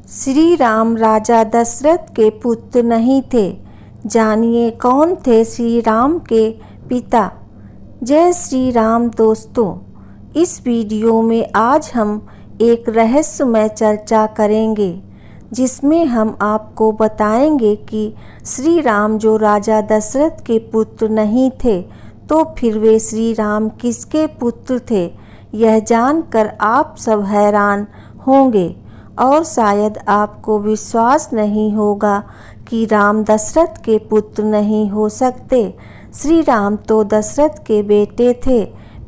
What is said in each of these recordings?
श्री राम राजा दशरथ के पुत्र नहीं थे। जानिए कौन थे श्री राम के पिता। जय श्री राम दोस्तों, इस वीडियो में आज हम एक रहस्यमय चर्चा करेंगे जिसमें हम आपको बताएंगे कि श्री राम जो राजा दशरथ के पुत्र नहीं थे तो फिर वे श्री राम किसके पुत्र थे। यह जानकर आप सब हैरान होंगे और शायद आपको विश्वास नहीं होगा कि राम दशरथ के पुत्र नहीं हो सकते। श्री राम तो दशरथ के बेटे थे,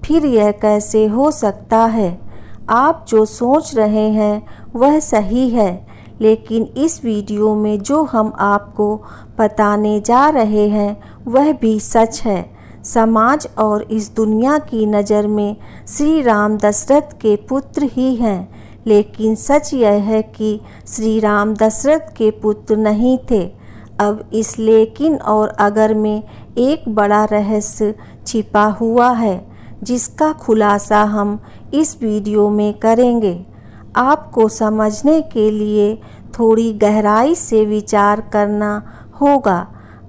फिर यह कैसे हो सकता है। आप जो सोच रहे हैं वह सही है, लेकिन इस वीडियो में जो हम आपको बताने जा रहे हैं वह भी सच है। समाज और इस दुनिया की नज़र में श्री राम दशरथ के पुत्र ही हैं, लेकिन सच यह है कि श्री राम दशरथ के पुत्र नहीं थे। अब इस लेकिन और अगर में एक बड़ा रहस्य छिपा हुआ है जिसका खुलासा हम इस वीडियो में करेंगे। आपको समझने के लिए थोड़ी गहराई से विचार करना होगा।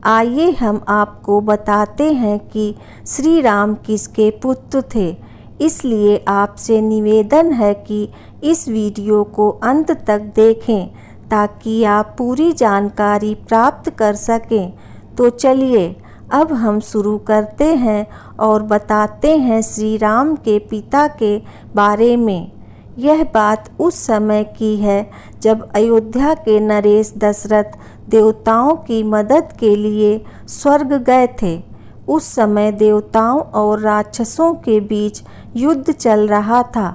आइए हम आपको बताते हैं कि श्री राम किसके पुत्र थे। इसलिए आपसे निवेदन है कि इस वीडियो को अंत तक देखें ताकि आप पूरी जानकारी प्राप्त कर सकें। तो चलिए अब हम शुरू करते हैं और बताते हैं श्री राम के पिता के बारे में। यह बात उस समय की है जब अयोध्या के नरेश दशरथ देवताओं की मदद के लिए स्वर्ग गए थे। उस समय देवताओं और राक्षसों के बीच युद्ध चल रहा था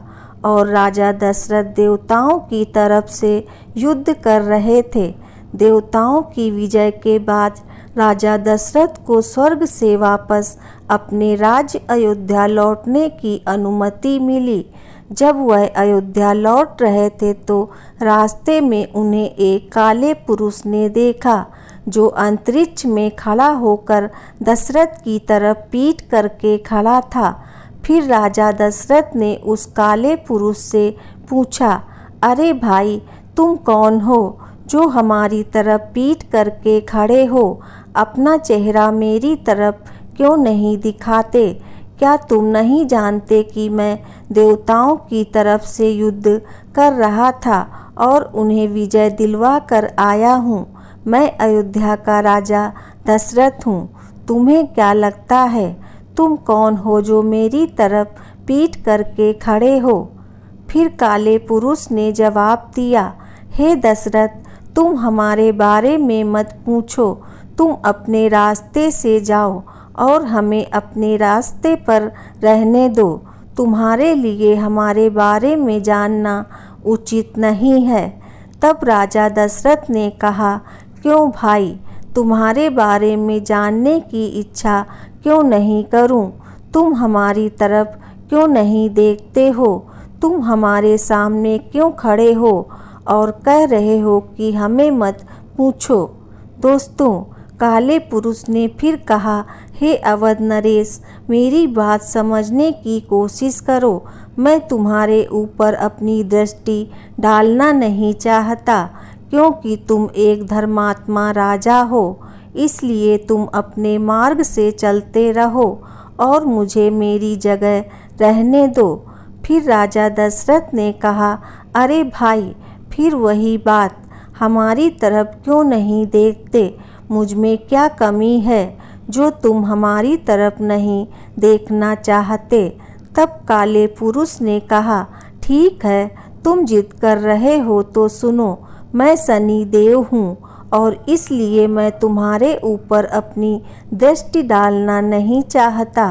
और राजा दशरथ देवताओं की तरफ से युद्ध कर रहे थे। देवताओं की विजय के बाद राजा दशरथ को स्वर्ग से वापस अपने राज्य अयोध्या लौटने की अनुमति मिली। जब वह अयोध्या लौट रहे थे तो रास्ते में उन्हें एक काले पुरुष ने देखा जो अंतरिक्ष में खड़ा होकर दशरथ की तरफ पीठ करके खड़ा था। फिर राजा दशरथ ने उस काले पुरुष से पूछा, अरे भाई, तुम कौन हो जो हमारी तरफ पीठ करके खड़े हो? अपना चेहरा मेरी तरफ क्यों नहीं दिखाते? क्या तुम नहीं जानते कि मैं देवताओं की तरफ से युद्ध कर रहा था और उन्हें विजय दिलवा कर आया हूँ? मैं अयोध्या का राजा दशरथ हूँ। तुम्हें क्या लगता है तुम कौन हो जो मेरी तरफ पीठ करके खड़े हो? फिर काले पुरुष ने जवाब दिया, हे दशरथ, तुम हमारे बारे में मत पूछो। तुम अपने रास्ते से जाओ और हमें अपने रास्ते पर रहने दो। तुम्हारे लिए हमारे बारे में जानना उचित नहीं है। तब राजा दशरथ ने कहा, क्यों भाई, तुम्हारे बारे में जानने की इच्छा क्यों नहीं करूं? तुम हमारी तरफ क्यों नहीं देखते हो? तुम हमारे सामने क्यों खड़े हो और कह रहे हो कि हमें मत पूछो? दोस्तों, काले पुरुष ने फिर कहा, हे अवध नरेश, मेरी बात समझने की कोशिश करो। मैं तुम्हारे ऊपर अपनी दृष्टि डालना नहीं चाहता क्योंकि तुम एक धर्मात्मा राजा हो। इसलिए तुम अपने मार्ग से चलते रहो और मुझे मेरी जगह रहने दो। फिर राजा दशरथ ने कहा, अरे भाई, फिर वही बात, हमारी तरफ क्यों नहीं देखते? मुझ में क्या कमी है जो तुम हमारी तरफ नहीं देखना चाहते? तब काले पुरुष ने कहा, ठीक है, तुम जिद कर रहे हो तो सुनो। मैं शनि देव हूँ और इसलिए मैं तुम्हारे ऊपर अपनी दृष्टि डालना नहीं चाहता।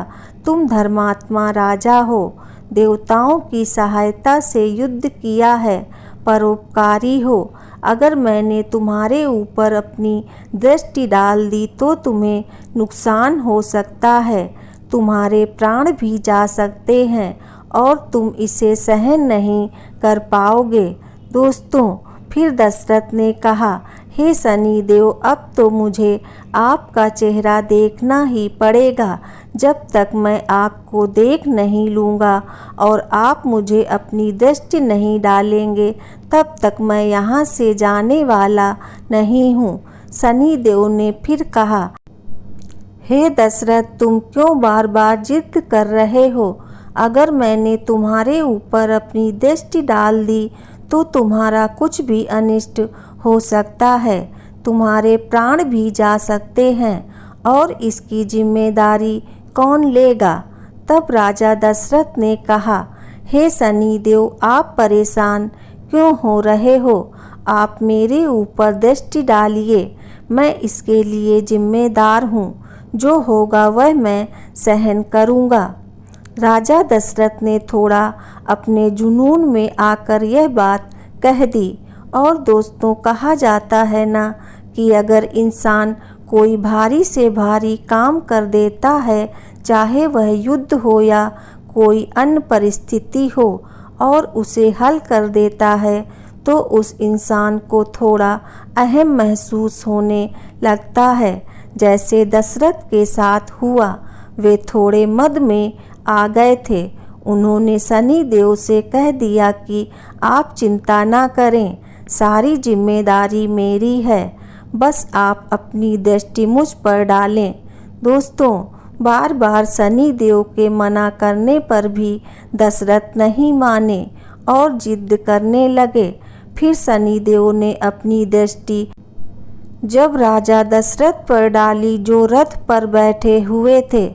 तुम धर्मात्मा राजा हो, देवताओं की सहायता से युद्ध किया है, परोपकारी हो। अगर मैंने तुम्हारे ऊपर अपनी दृष्टि डाल दी तो तुम्हें नुकसान हो सकता है। तुम्हारे प्राण भी जा सकते हैं और तुम इसे सहन नहीं कर पाओगे। दोस्तों, फिर दशरथ ने कहा, हे शनिदेव, अब तो मुझे आपका चेहरा देखना ही पड़ेगा। जब तक मैं आपको देख नहीं लूँगा और आप मुझे अपनी दृष्टि नहीं डालेंगे, तब तक मैं यहाँ से जाने वाला नहीं हूँ। शनिदेव ने फिर कहा, हे दशरथ, तुम क्यों बार बार जिद कर रहे हो? अगर मैंने तुम्हारे ऊपर अपनी दृष्टि डाल दी तो तुम्हारा कुछ भी अनिष्ट हो सकता है, तुम्हारे प्राण भी जा सकते हैं, और इसकी जिम्मेदारी कौन लेगा? तब राजा दशरथ ने कहा, हे शनिदेव, आप परेशान क्यों हो रहे हो? आप मेरे ऊपर दृष्टि डालिए, मैं इसके लिए जिम्मेदार हूँ। जो होगा वह मैं सहन करूँगा। राजा दशरथ ने थोड़ा अपने जुनून में आकर यह बात कह दी। और दोस्तों, कहा जाता है ना कि अगर इंसान कोई भारी से भारी काम कर देता है, चाहे वह युद्ध हो या कोई अन्य परिस्थिति हो, और उसे हल कर देता है, तो उस इंसान को थोड़ा अहम महसूस होने लगता है। जैसे दशरथ के साथ हुआ। वे थोड़े मद में आ गए थे। उन्होंने शनिदेव से कह दिया कि आप चिंता ना करें, सारी जिम्मेदारी मेरी है, बस आप अपनी दृष्टि मुझ पर डालें। दोस्तों, बार बार शनिदेव के मना करने पर भी दशरथ नहीं माने और जिद करने लगे। फिर शनिदेव ने अपनी दृष्टि जब राजा दशरथ पर डाली, जो रथ पर बैठे हुए थे,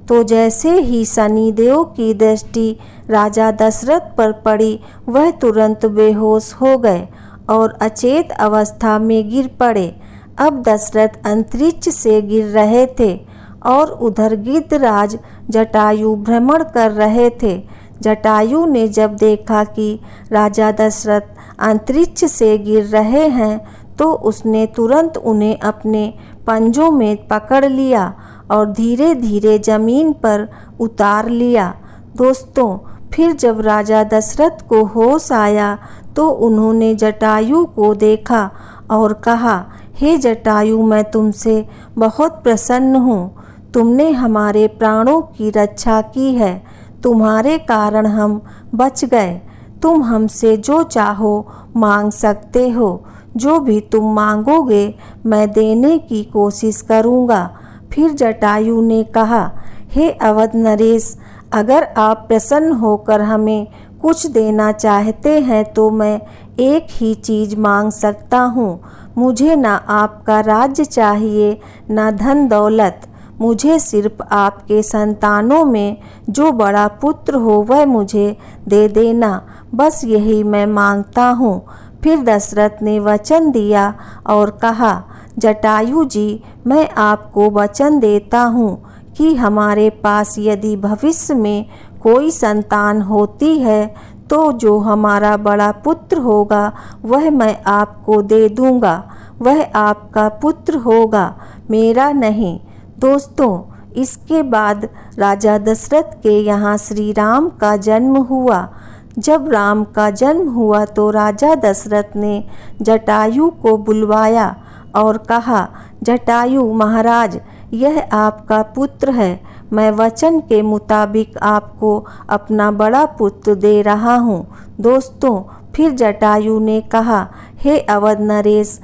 तो जैसे ही शनिदेव की दृष्टि राजा दशरथ पर पड़ी, वह तुरंत बेहोश हो गए और अचेत अवस्था में गिर पड़े। अब दशरथ अंतरिक्ष से गिर रहे थे और उधर गिद्धराज जटायु भ्रमण कर रहे थे। जटायु ने जब देखा कि राजा दशरथ अंतरिक्ष से गिर रहे हैं, तो उसने तुरंत उन्हें अपने पंजों में पकड़ लिया और धीरे धीरे जमीन पर उतार लिया। दोस्तों, फिर जब राजा दशरथ को होश आया तो उन्होंने जटायु को देखा और कहा, हे जटायु, मैं तुमसे बहुत प्रसन्न हूँ। तुमने हमारे प्राणों की रक्षा की है, तुम्हारे कारण हम बच गए। तुम हमसे जो चाहो मांग सकते हो, जो भी तुम मांगोगे मैं देने की कोशिश करूँगा। फिर जटायु ने कहा, हे अवध नरेश, अगर आप प्रसन्न होकर हमें कुछ देना चाहते हैं तो मैं एक ही चीज़ मांग सकता हूँ। मुझे ना आपका राज्य चाहिए, ना धन दौलत। मुझे सिर्फ आपके संतानों में जो बड़ा पुत्र हो वह मुझे दे देना, बस यही मैं मांगता हूँ। फिर दशरथ ने वचन दिया और कहा, जटायु जी, मैं आपको वचन देता हूँ कि हमारे पास यदि भविष्य में कोई संतान होती है तो जो हमारा बड़ा पुत्र होगा वह मैं आपको दे दूँगा। वह आपका पुत्र होगा, मेरा नहीं। दोस्तों, इसके बाद राजा दशरथ के यहाँ श्री राम का जन्म हुआ। जब राम का जन्म हुआ तो राजा दशरथ ने जटायु को बुलवाया और कहा, जटायु महाराज, यह आपका पुत्र है। मैं वचन के मुताबिक आपको अपना बड़ा पुत्र दे रहा हूँ। दोस्तों, फिर जटायु ने कहा, हे अवध नरेश,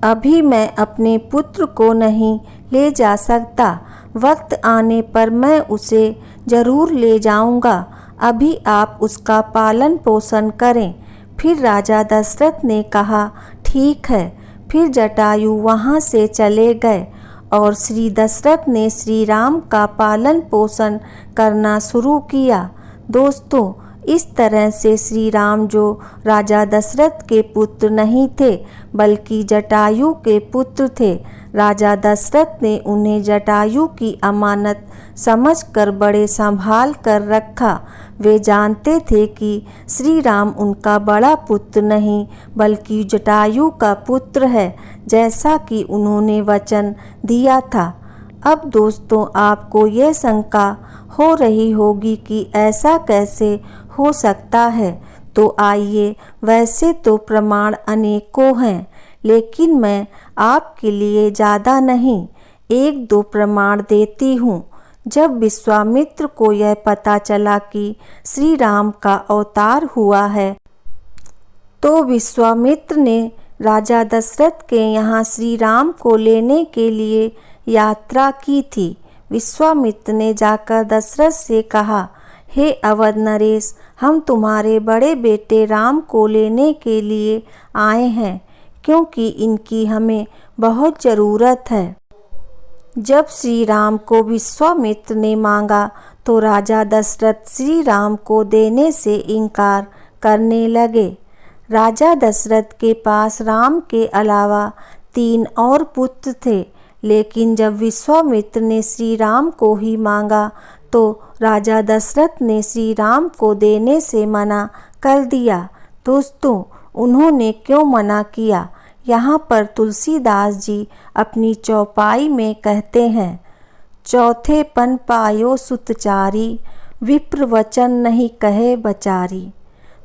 अभी मैं अपने पुत्र को नहीं ले जा सकता। वक्त आने पर मैं उसे ज़रूर ले जाऊंगा। अभी आप उसका पालन पोषण करें। फिर राजा दशरथ ने कहा, ठीक है। फिर जटायु वहाँ से चले गए और श्री दशरथ ने श्री राम का पालन पोषण करना शुरू किया। दोस्तों, इस तरह से श्री राम, जो राजा दशरथ के पुत्र नहीं थे बल्कि जटायु के पुत्र थे, राजा दशरथ ने उन्हें जटायु की अमानत समझकर बड़े संभाल कर रखा। वे जानते थे कि श्री राम उनका बड़ा पुत्र नहीं बल्कि जटायु का पुत्र है, जैसा कि उन्होंने वचन दिया था। अब दोस्तों, आपको यह शंका हो रही होगी कि ऐसा कैसे हो सकता है। तो आइए, वैसे तो प्रमाण अनेकों हैं, लेकिन मैं आपके लिए ज़्यादा नहीं, 1-2 प्रमाण देती हूँ। जब विश्वामित्र को यह पता चला कि श्री राम का अवतार हुआ है, तो विश्वामित्र ने राजा दशरथ के यहाँ श्री राम को लेने के लिए यात्रा की थी। विश्वामित्र ने जाकर दशरथ से कहा, हे अवध नरेश, हम तुम्हारे बड़े बेटे राम को लेने के लिए आए हैं, क्योंकि इनकी हमें बहुत ज़रूरत है। जब श्री राम को विश्वामित्र ने मांगा तो राजा दशरथ श्री राम को देने से इनकार करने लगे। राजा दशरथ के पास राम के अलावा 3 और पुत्र थे, लेकिन जब विश्वामित्र ने श्री राम को ही मांगा तो राजा दशरथ ने श्री राम को देने से मना कर दिया। दोस्तों, उन्होंने क्यों मना किया? यहाँ पर तुलसीदास जी अपनी चौपाई में कहते हैं, चौथे पन पायो सुतचारी, विप्र वचन नहीं कहे बचारी।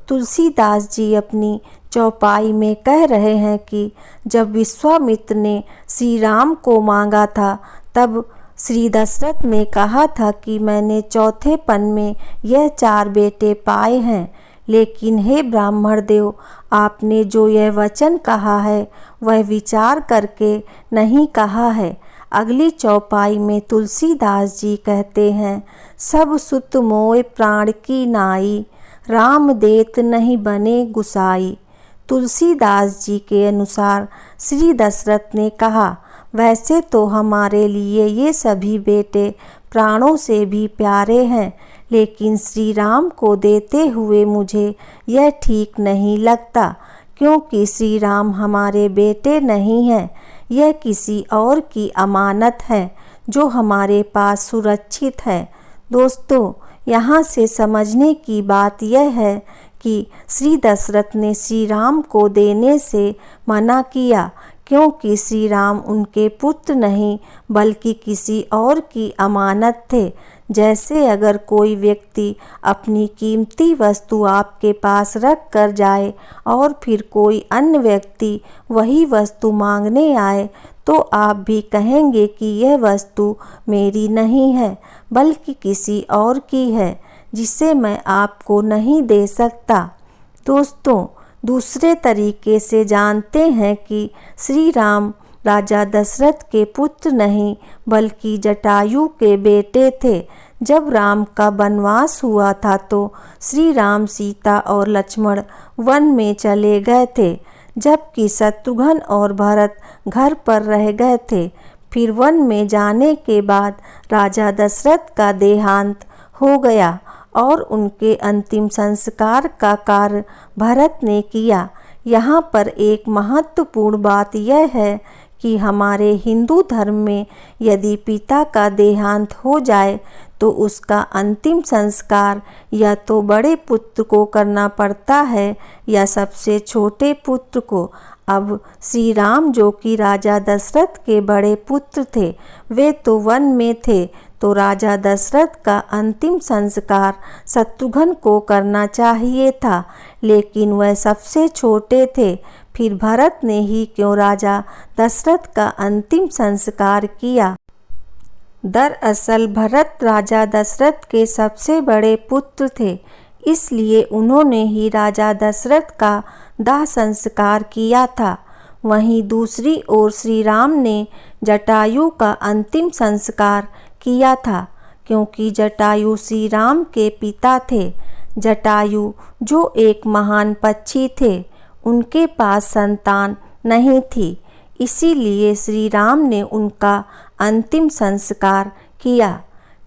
तुलसीदास जी अपनी चौपाई में कह रहे हैं कि जब विश्वामित्र ने श्री राम को मांगा था, तब श्री दशरथ ने कहा था कि मैंने चौथे पन में यह 4 बेटे पाए हैं, लेकिन हे ब्राह्मण देव, आपने जो यह वचन कहा है वह विचार करके नहीं कहा है। अगली चौपाई में तुलसीदास जी कहते हैं, सब सुत मोय प्राण की नाई, राम देत नहीं बने गुसाई। तुलसीदास जी के अनुसार श्री दशरथ ने कहा, वैसे तो हमारे लिए ये सभी बेटे प्राणों से भी प्यारे हैं, लेकिन श्री राम को देते हुए मुझे यह ठीक नहीं लगता, क्योंकि श्री राम हमारे बेटे नहीं हैं, यह किसी और की अमानत है जो हमारे पास सुरक्षित है। दोस्तों, यहाँ से समझने की बात यह है कि श्री दशरथ ने श्री राम को देने से मना किया, क्योंकि श्री राम उनके पुत्र नहीं बल्कि किसी और की अमानत थे। जैसे अगर कोई व्यक्ति अपनी कीमती वस्तु आपके पास रख कर जाए और फिर कोई अन्य व्यक्ति वही वस्तु मांगने आए, तो आप भी कहेंगे कि यह वस्तु मेरी नहीं है बल्कि किसी और की है, जिसे मैं आपको नहीं दे सकता। दोस्तों, दूसरे तरीके से जानते हैं कि श्री राम राजा दशरथ के पुत्र नहीं बल्कि जटायु के बेटे थे। जब राम का वनवास हुआ था तो श्री राम, सीता और लक्ष्मण वन में चले गए थे, जबकि शत्रुघ्न और भरत घर पर रह गए थे। फिर वन में जाने के बाद राजा दशरथ का देहांत हो गया और उनके अंतिम संस्कार का कार्य भरत ने किया। यहाँ पर एक महत्वपूर्ण बात यह है कि हमारे हिंदू धर्म में यदि पिता का देहांत हो जाए तो उसका अंतिम संस्कार या तो बड़े पुत्र को करना पड़ता है या सबसे छोटे पुत्र को। अब श्री राम, जो कि राजा दशरथ के बड़े पुत्र थे, वे तो वन में थे, तो राजा दशरथ का अंतिम संस्कार शत्रुघ्न को करना चाहिए था, लेकिन वह सबसे छोटे थे। फिर भरत ने ही क्यों राजा दशरथ का अंतिम संस्कार किया? दरअसल भरत राजा दशरथ के सबसे बड़े पुत्र थे, इसलिए उन्होंने ही राजा दशरथ का दाह संस्कार किया था। वहीं दूसरी ओर श्री राम ने जटायु का अंतिम संस्कार किया था, क्योंकि जटायु श्री राम के पिता थे। जटायु जो एक महान पक्षी थे, उनके पास संतान नहीं थी, इसीलिए श्री राम ने उनका अंतिम संस्कार किया।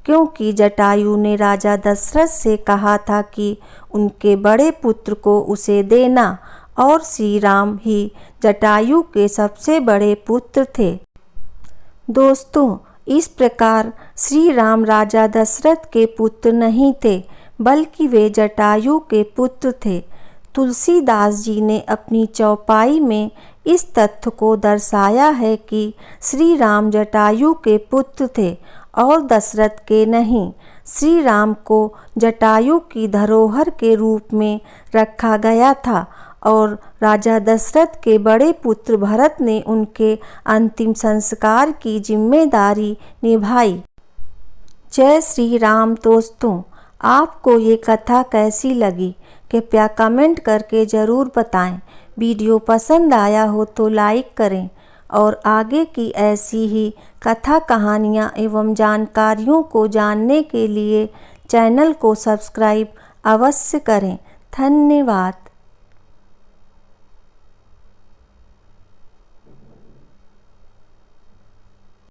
क्योंकि जटायु ने राजा दशरथ से कहा था कि उनके बड़े पुत्र को उसे देना, और श्री राम ही जटायु के सबसे बड़े पुत्र थे। दोस्तों, इस प्रकार श्री राम राजा दशरथ के पुत्र नहीं थे, बल्कि वे जटायु के पुत्र थे। तुलसीदास जी ने अपनी चौपाई में इस तथ्य को दर्शाया है कि श्री राम जटायु के पुत्र थे और दशरथ के नहीं। श्री राम को जटायु की धरोहर के रूप में रखा गया था और राजा दशरथ के बड़े पुत्र भरत ने उनके अंतिम संस्कार की जिम्मेदारी निभाई। जय श्री राम। दोस्तों, आपको ये कथा कैसी लगी कृपया कमेंट करके ज़रूर बताएं। वीडियो पसंद आया हो तो लाइक करें और आगे की ऐसी ही कथा कहानियाँ एवं जानकारियों को जानने के लिए चैनल को सब्सक्राइब अवश्य करें। धन्यवाद।